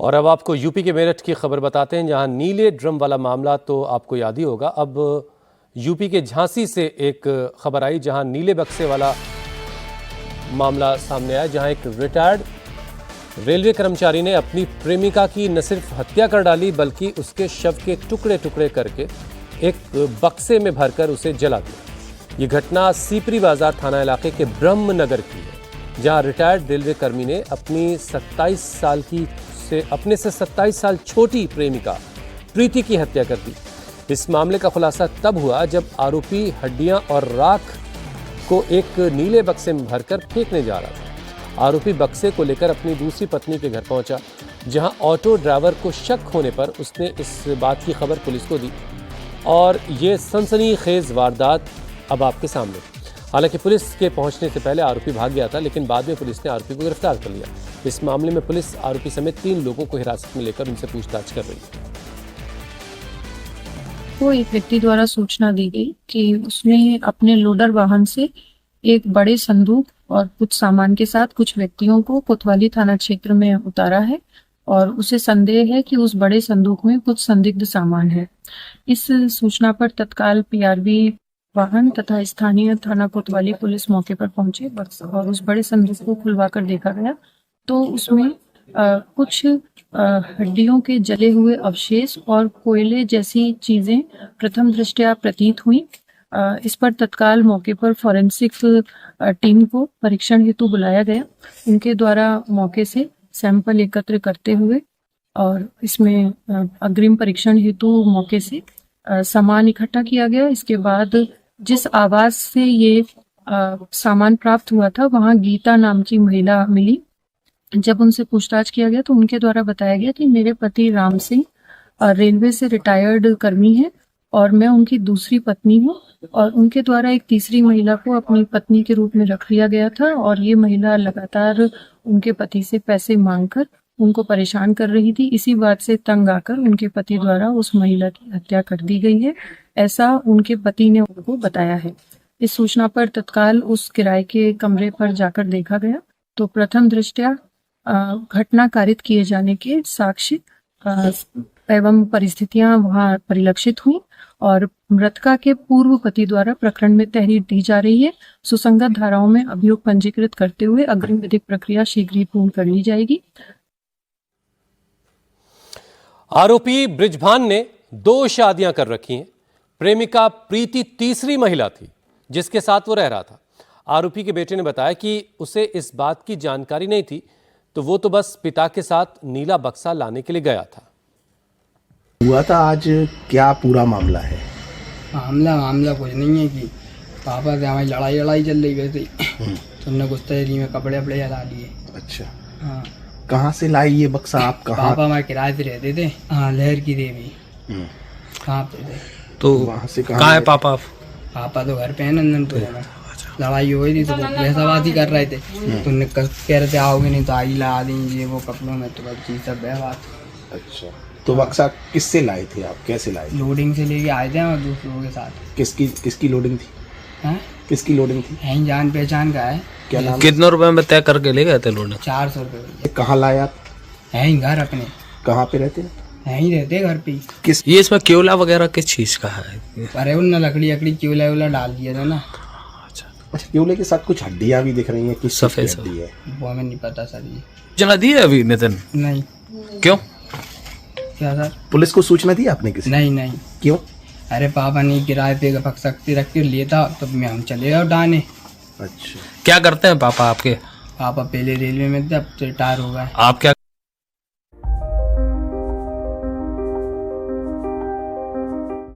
और अब आपको यूपी के मेरठ की खबर बताते हैं, जहां नीले ड्रम वाला मामला तो आपको याद ही होगा। अब यूपी के झांसी से एक खबर आई, जहां नीले बक्से वाला मामला सामने आया, जहां एक रिटायर्ड रेलवे कर्मचारी ने अपनी प्रेमिका की न सिर्फ हत्या कर डाली, बल्कि उसके शव के टुकड़े टुकड़े करके एक बक्से में भरकर उसे जला दिया। ये घटना सीपरी बाजार थाना इलाके के ब्रह्मनगर की है, जहां रिटायर्ड रेलवे कर्मी ने अपने से 27 साल छोटी प्रेमिका प्रीति की हत्या कर दी। इस मामले का खुलासा तब हुआ जब आरोपी हड्डियां और राख को एक नीले बक्से में भरकर फेंकने जा रहा था। आरोपी बक्से को लेकर अपनी दूसरी पत्नी के घर पहुंचा, जहां ऑटो ड्राइवर को शक होने पर उसने इस बात की खबर पुलिस को दी और ये सनसनीखेज वारदात अब आपके सामने। हालांकि पुलिस के पहुंचने से पहले आरोपी भाग गया था, लेकिन बाद में पुलिस ने आरोपी को गिरफ्तार कर लिया। इस मामले में पुलिस आरोपी समेत 3 लोगों को हिरासत में लेकर उनसे पूछताछ कर रही है। को एक व्यक्ति द्वारा सूचना दी गई कि उसने अपने लोडर वाहन से एक बड़े संदूक और कुछ सामान के साथ कुछ व्यक्तियों को कोतवाली थाना क्षेत्र में उतारा है और उसे संदेह है कि उस बड़े संदूक में कुछ संदिग्ध सामान है। इस सूचना पर तत्काल पीआरवी वाहन तथा स्थानीय थाना कोतवाली पुलिस मौके पर पहुंचे और उस बड़े संदूक को खुलवाकर देखा गया तो उसमें कुछ हड्डियों के जले हुए अवशेष और कोयले जैसी चीजें प्रथम दृष्टया प्रतीत हुई। इस पर तत्काल मौके पर फॉरेंसिक टीम को परीक्षण हेतु बुलाया गया। उनके द्वारा मौके से सैंपल एकत्र करते हुए और इसमें अग्रिम परीक्षण हेतु मौके से सामान इकट्ठा किया गया। इसके बाद जिस आवास से ये सामान प्राप्त हुआ था, वहां गीता नाम की महिला मिली। जब उनसे पूछताछ किया गया तो उनके द्वारा बताया गया कि मेरे पति राम सिंह रेलवे से रिटायर्ड कर्मी हैं और मैं उनकी दूसरी पत्नी हूँ, और उनके द्वारा एक तीसरी महिला को अपनी पत्नी के रूप में रख लिया गया था और ये महिला लगातार उनके पति से पैसे मांगकर उनको परेशान कर रही थी। इसी बात से तंग आकर उनके पति द्वारा उस महिला की हत्या कर दी गई है, ऐसा उनके पति ने उनको बताया है। इस सूचना पर तत्काल उस किराए के कमरे पर जाकर देखा गया तो प्रथम दृष्टया घटना कारित किए जाने के साक्ष्य एवं परिस्थितियां वहां परिलक्षित हुई और मृतका के पूर्व पति द्वारा प्रकरण में तहरीर दी जा रही है। सुसंगत धाराओं में अभियोग पंजीकृत करते हुए अग्रिम विधिक प्रक्रिया शीघ्र ही पूर्ण कर ली जाएगी। आरोपी बृजभान ने 2 शादियां कर रखी हैं। प्रेमिका प्रीति तीसरी महिला थी जिसके साथ वो रह रहा था। आरोपी के बेटे ने बताया कि उसे इस बात की जानकारी नहीं थी, तो वो तो बस पिता के साथ नीला बक्सा लाने के लिए गया था। हुआ था आज क्या पूरा मामला है? मामला कुछ नहीं है कि पापा से हमारी लड़ाई चल रही वैसे तो हमने गुस्ताखोरी में कपड़े जला लिए। अच्छा, हाँ। कहाँ से लाई ये बक्सा आप? कहाँ? पापा हमारे किराए पे रहते थे। हाँ, लहर की देवी। कहाँ पे थे? तो वहाँ से कहाँ है पापा? पापा तो घर पे है नंदनपुर में। लड़ाई हो गई थी तो बहसाबाजी कर रहे थे तो उन्हें कह रहे थे आओगे नहीं तो आई ला देंगे वो कपड़ों में, तो बस सब है बात। अच्छा, तो बक्सा किससे लाए थे आप? कैसे लाए? लोडिंग से लेके आए थे और दूसरों के साथ। किसकी लोडिंग थी? हाँ? किसकी लोडिंग थी? यहीं जान पहचान का है। क्या नाम? कितने रुपए में तय करके ले गए थे लोडिंग? 400 रुपये। कहाँ लाए आप? यहीं घर अपने। कहाँ पे रहते? यहीं रहते घर पे। किस ये इसमें केवला वगैरह किस चीज का है? अरे उन लकड़ी केवला डाल दिया था ना। अच्छा, केवले के साथ कुछ हड्डियां भी दिख रही हैं। किस सफेद हड्डी है वो हमें नहीं पता सर। ये जला दी है अभी नितिन? नहीं। क्यों? क्या सर? पुलिस को सूचना दी आपने किसी? नहीं। क्यों? अरे पापा ने किराए पे सकती रख के लिए था तो हम चले गए उठाने। अच्छा, क्या करते हैं पापा आपके? पापा पहले रेलवे में थे, अब तो रिटायर हो गए। आप क्या